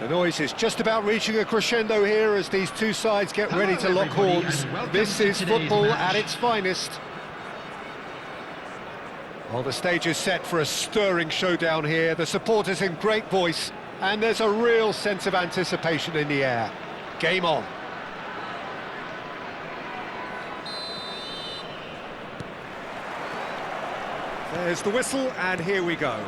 The noise is just about reaching a crescendo here as these two sides get ready to lock horns. This is football at its finest. Well, the stage is set for a stirring showdown here. The supporters in great voice, and there's a real sense of anticipation in the air. Game on. There's the whistle, and here we go.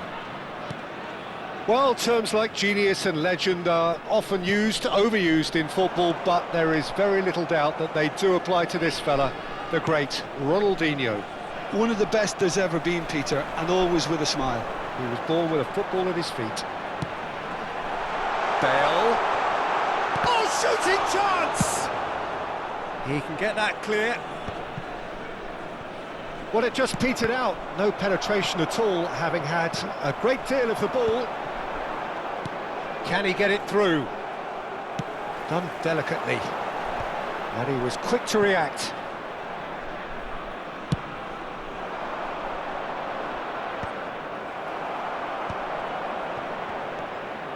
Well, terms like genius and legend are often used, overused in football, but there is very little doubt that they do apply to this fella, the great Ronaldinho. One of the best there's ever been, Peter, and always with a smile. He was born with a football at his feet. Bale. Oh, shooting chance! He can get that clear. Well, it just petered out. No penetration at all, having had a great deal of the ball. Can he get it through? Done delicately. And he was quick to react.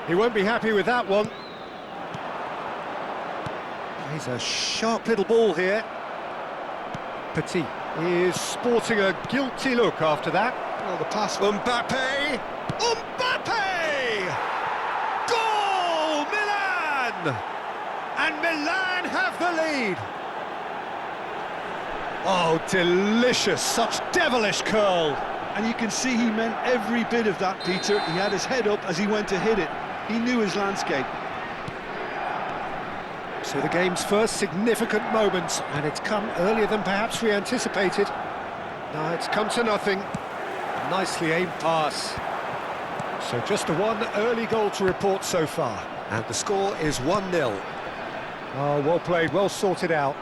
He won't be happy with that one. He's a sharp little ball here. Petit is sporting a guilty look after that. Well, the pass... Mbappe! Mbappe! Goal! Milan! And Milan have the lead. Oh, delicious. Such devilish curl. And you can see he meant every bit of that, Peter. He had his head up as he went to hit it. He knew his landscape. So the game's first significant moment, and it's come earlier than perhaps we anticipated. No, it's come to nothing. Nicely aimed pass. So just the one early goal to report so far. And the score is 1-0. Oh, well played, well sorted out.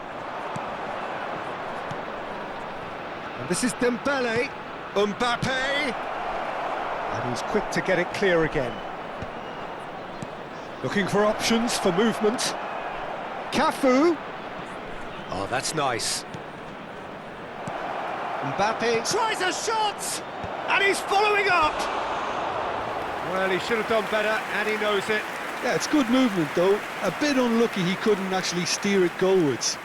And this is Dembele. Mbappe! And he's quick to get it clear again. Looking for options for movement. Cafu. Oh, that's nice. Mbappe tries a shot! And he's following up! Well, he should have done better, and he knows it. Yeah, it's good movement, though. A bit unlucky he couldn't actually steer it goalwards.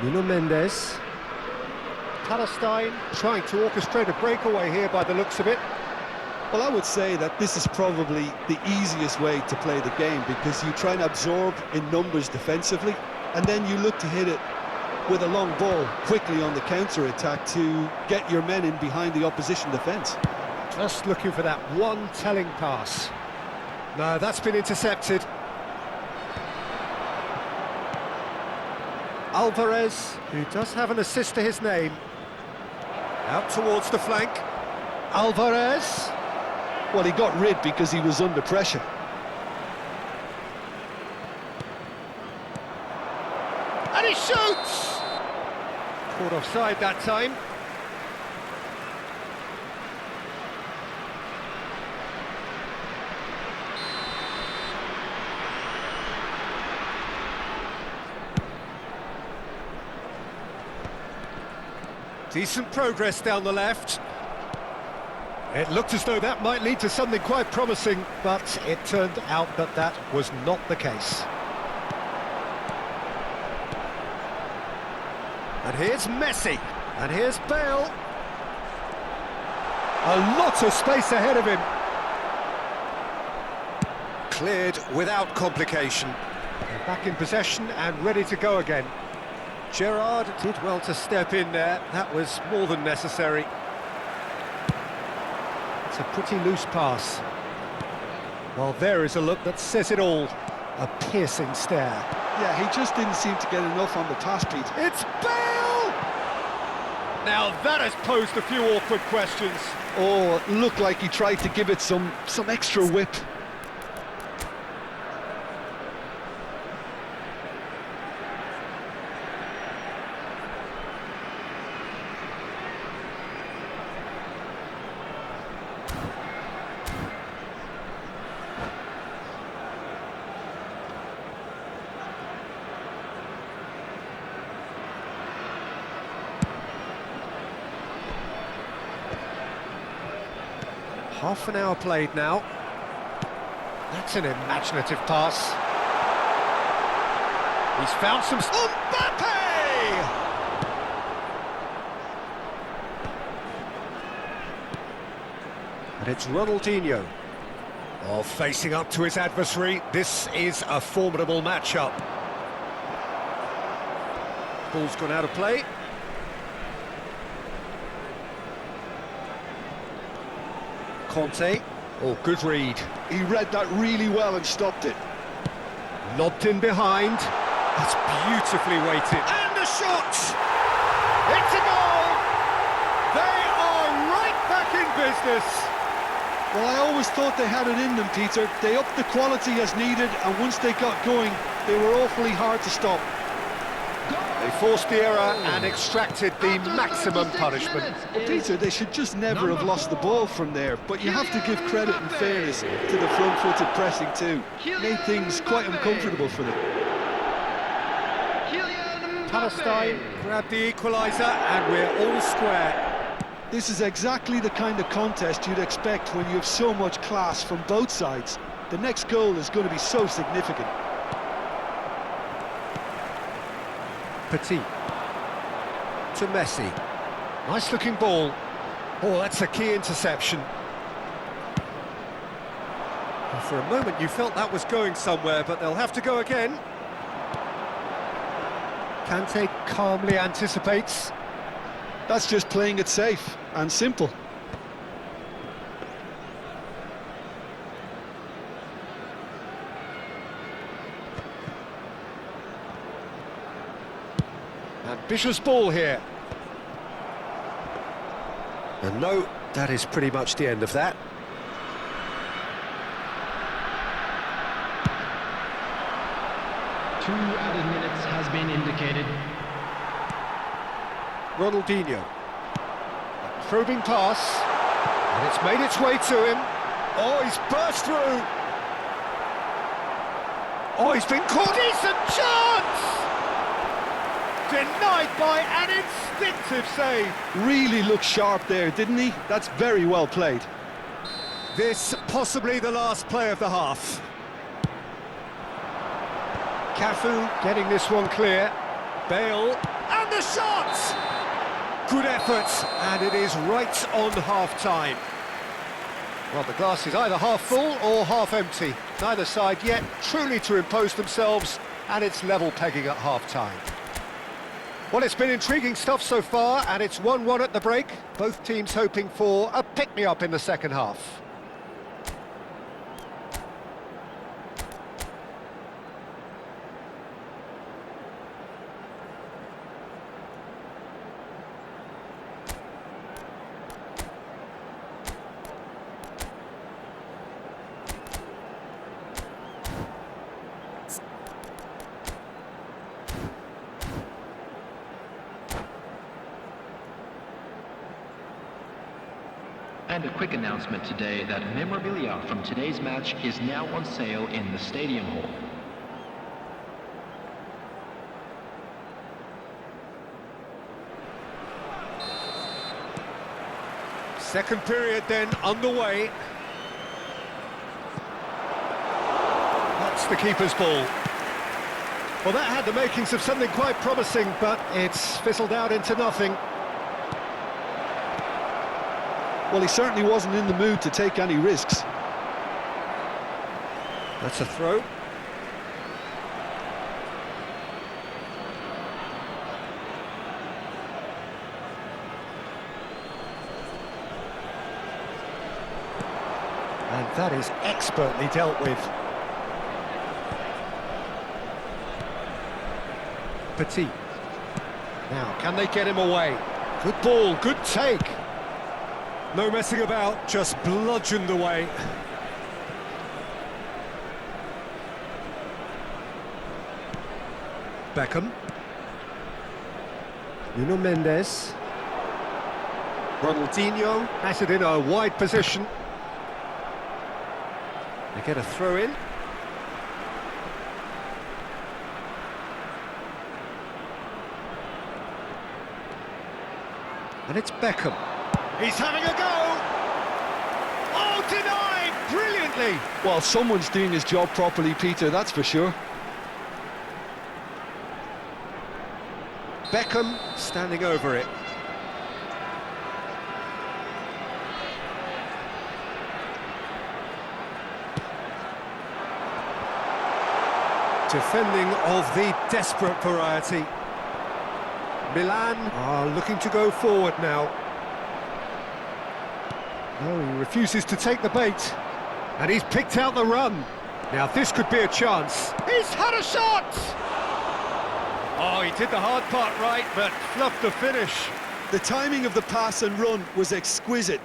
Nuno Mendes. Palestine trying to orchestrate a breakaway here by the looks of it. Well, I would say that this is probably the easiest way to play the game, because you try and absorb in numbers defensively, and then you look to hit it with a long ball quickly on the counter-attack to get your men in behind the opposition defence. Just looking for that one telling pass. No, that's been intercepted. Alvarez, who does have an assist to his name. Out towards the flank. Alvarez. Well, he got rid because he was under pressure. And he shoots! Caught offside that time. Decent progress down the left. It looked as though that might lead to something quite promising, but it turned out that that was not the case. And here's Messi, and here's Bale. A lot of space ahead of him. Cleared without complication. They're back in possession and ready to go again. Gerrard did well to step in there. That was more than necessary. It's a pretty loose pass. Well, there is a look that says it all. A piercing stare. Yeah, he just didn't seem to get enough on the pass, Pete. It's Bale! Now that has posed a few awkward questions. Oh, it looked like he tried to give it some extra whip. Half an hour played now. That's an imaginative pass. He's found some... Mbappe! And it's Ronaldinho. Oh, facing up to his adversary. This is a formidable matchup. Ball's gone out of play. Conte. Oh, good read. He read that really well and stopped it. Lobbed in behind. That's beautifully weighted. And the shot! It's a goal! They are right back in business. Well, I always thought they had it in them, Peter. They upped the quality as needed, and once they got going, they were awfully hard to stop. They forced the error and extracted the maximum punishment. Well, Peter, they should just never have lost the ball from there, but you have to give credit and fairness to the front-footed pressing too. Made things quite uncomfortable for them. Palestine grabbed the equaliser and we're all square. This is exactly the kind of contest you'd expect when you have so much class from both sides. The next goal is going to be so significant. Petit to Messi. Nice looking ball. Oh, that's a key interception. And for a moment you felt that was going somewhere, but they'll have to go again. Kante calmly anticipates. That's just playing it safe and simple. Ambitious ball here. And no, that is pretty much the end of that. Two added minutes has been indicated. Ronaldinho. A probing pass. And it's made its way to him. Oh, he's burst through. Oh, he's been caught. Decent chance! Denied by an instinctive save. Really looked sharp there, didn't he? That's very well played. This possibly the last play of the half. Cafu getting this one clear. Bale, and the shot! Good effort, and it is right on half-time. Well, the glass is either half full or half empty. Neither side yet truly to impose themselves, and it's level pegging at half-time. Well, it's been intriguing stuff so far, and it's 1-1 at the break. Both teams hoping for a pick-me-up in the second half. And a quick announcement today that memorabilia from today's match is now on sale in the Stadium Hall. Second period then underway. That's the keeper's ball. Well, that had the makings of something quite promising, but it's fizzled out into nothing. Well, he certainly wasn't in the mood to take any risks. That's a throw. And that is expertly dealt with. Petit. Now, can they get him away? Good ball, good take. No messing about, just bludgeoned away. Beckham. Nuno Mendes. Ronaldinho has it in a wide position. They get a throw in. And it's Beckham. He's having a go! Oh, denied brilliantly. Well, someone's doing his job properly, Peter, that's for sure. Beckham standing over it. Defending of the desperate variety. Milan are looking to go forward now. No, he refuses to take the bait. And he's picked out the run. Now this could be a chance. He's had a shot! Oh, he did the hard part right, but fluffed the finish. The timing of the pass and run was exquisite.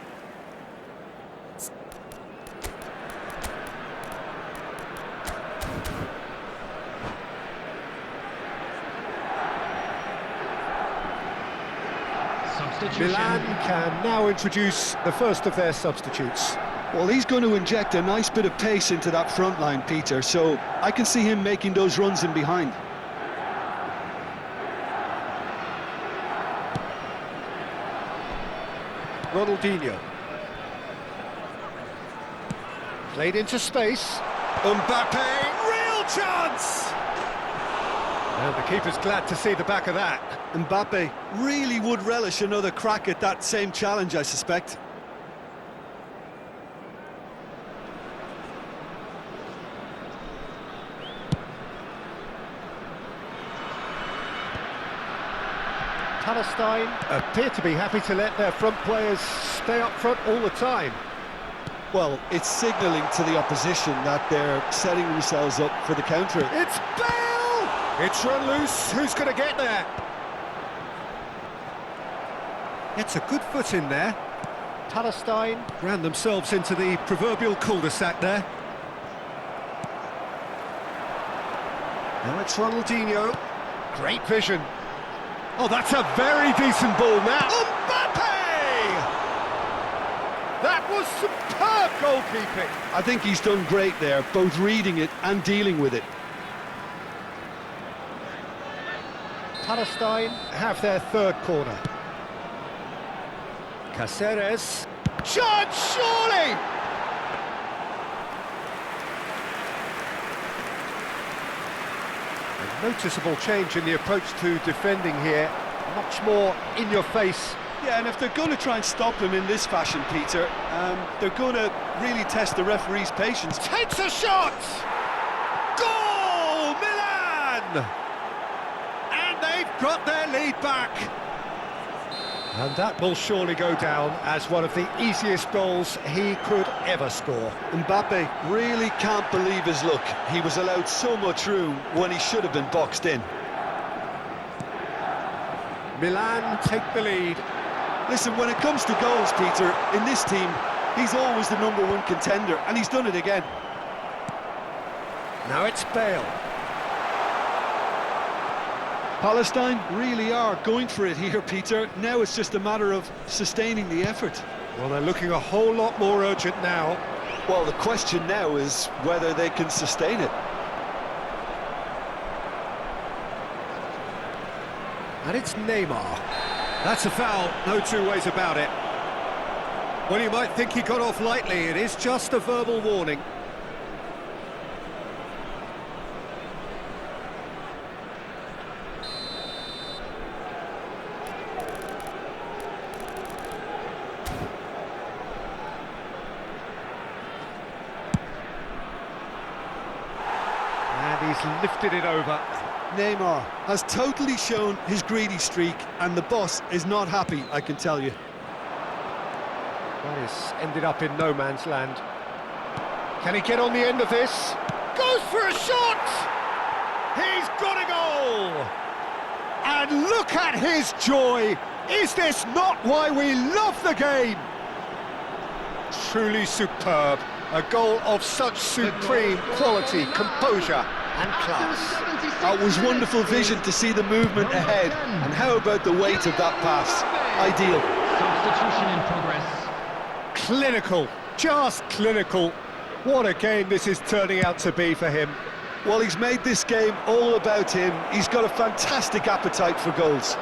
Substitution. Milan can now introduce the first of their substitutes. Well, he's going to inject a nice bit of pace into that front line, Peter, so I can see him making those runs in behind. Ronaldinho. Played into space. Mbappe, real chance! And the keeper's glad to see the back of that. Mbappe really would relish another crack at that same challenge, I suspect. Palestine appear to be happy to let their front players stay up front all the time. Well, it's signalling to the opposition that they're setting themselves up for the counter. It's Bale! It's run loose. Who's going to get there? It's a good foot in there. Palestine ran themselves into the proverbial cul-de-sac there. Now it's Ronaldinho. Great vision. Oh, that's a very decent ball now. Mbappe! That was superb goalkeeping. I think he's done great there, both reading it and dealing with it. Palestine have their third corner. Caceres. Shot, surely! A noticeable change in the approach to defending here. Much more in your face. Yeah, and if they're going to try and stop him in this fashion, Peter, they're going to really test the referee's patience. Takes a shot! Goal! Milan! And they've got their lead back. And that will surely go down as one of the easiest goals he could ever score. Mbappe really can't believe his luck. He was allowed so much room when he should have been boxed in. Milan take the lead. Listen, when it comes to goals, Peter, in this team, he's always the #1 contender, and he's done it again. Now it's Bale. Palestine really are going for it here, Peter. Now it's just a matter of sustaining the effort. Well, they're looking a whole lot more urgent now. Well, the question now is whether they can sustain it. And it's Neymar. That's a foul, no two ways about it. Well, you might think he got off lightly. It is just a verbal warning. And he's lifted it over. Neymar has totally shown his greedy streak, and the boss is not happy, I can tell you. That has ended up in no man's land. Can he get on the end of this? Goes for a shot! He's got a goal! And look at his joy! Is this not why we love the game? Truly superb. A goal of such supreme quality, composure and class. That was wonderful vision to see the movement ahead. And how about the weight of that pass? Ideal. Substitution in progress. Clinical, just clinical. What a game this is turning out to be for him. Well, he's made this game all about him. He's got a fantastic appetite for goals.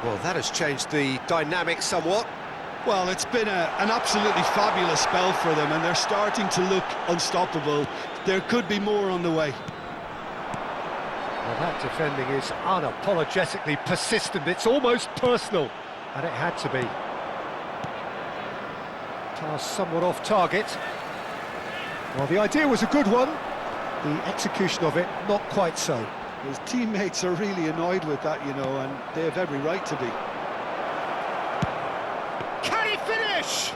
Well, that has changed the dynamic somewhat. Well, it's been an absolutely fabulous spell for them, and they're starting to look unstoppable. There could be more on the way. Well, that defending is unapologetically persistent. It's almost personal, and it had to be. Pass somewhat off target. Well, the idea was a good one. The execution of it, not quite so. His teammates are really annoyed with that, you know, and they have every right to be. Can he finish?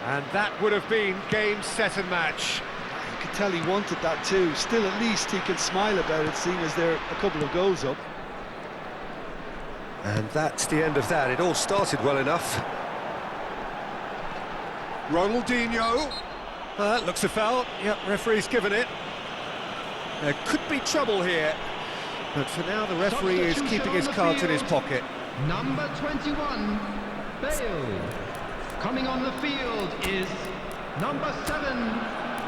And that would have been game, set and match. You could tell he wanted that too. Still, at least he can smile about it, seeing as they're a couple of goals up. And that's the end of that. It all started well enough. Ronaldinho. Looks a foul. Yep, referee's given it. There could be trouble here. But for now, the referee is keeping his cards in his pocket. Number 21, Bale. Coming on the field is number 7,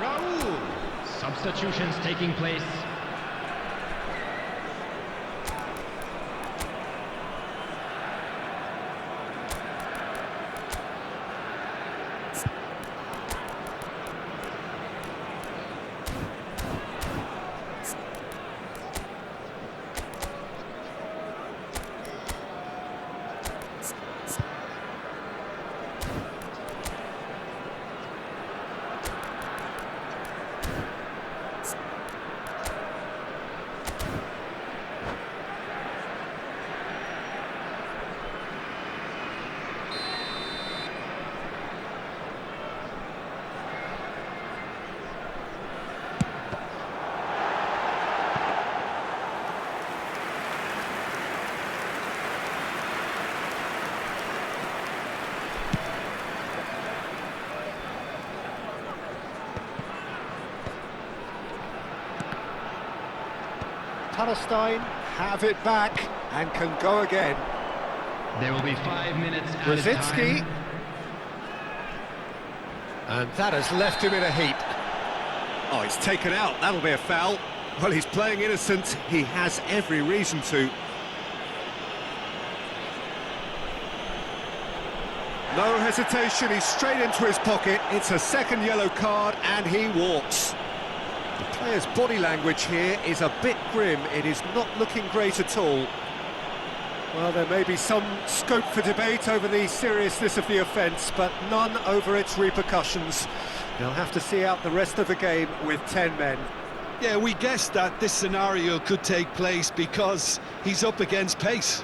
Raul. Substitutions taking place. Palestine have it back and can go again. There will be 5 minutes at a Rosicki. time. And that has left him in a heap. Oh, he's taken out. That'll be a foul. Well, he's playing innocent. He has every reason to. No hesitation. He's straight into his pocket. It's a second yellow card, and he walks. The player's body language here is a bit grim. It is not looking great at all. Well, there may be some scope for debate over the seriousness of the offence, but none over its repercussions. They'll have to see out the rest of the game with 10 men. Yeah, we guessed that this scenario could take place because he's up against pace.